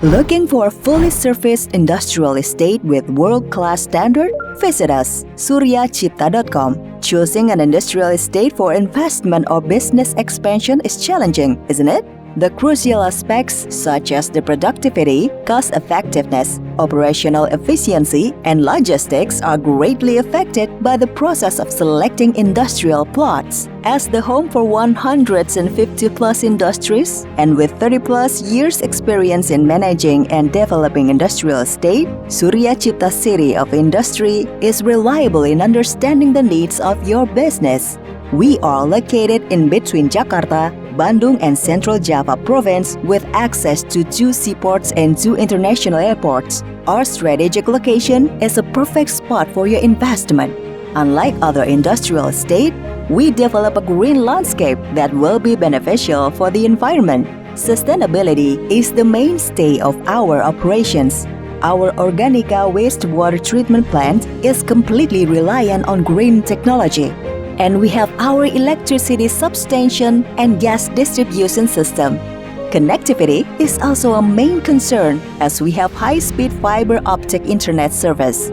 Looking for a fully serviced industrial estate with world-class standard? Visit us, Suryacipta.com. Choosing an industrial estate for investment or business expansion is challenging, isn't it? The crucial aspects such as the productivity, cost-effectiveness, operational efficiency, and logistics are greatly affected by the process of selecting industrial plots. As the home for 150-plus industries and with 30-plus years experience in managing and developing industrial estate, Suryacipta City of Industry is reliable in understanding the needs of your business. We are located in between Jakarta, Bandung, and Central Java Province with access to 2 seaports and 2 international airports. Our strategic location is a perfect spot for your investment. Unlike other industrial estates, we develop a green landscape that will be beneficial for the environment. Sustainability is the mainstay of our operations. Our Organica wastewater treatment plant is completely reliant on green technology. And we have our electricity substation and gas distribution system. Connectivity is also a main concern as we have high-speed fiber optic internet service.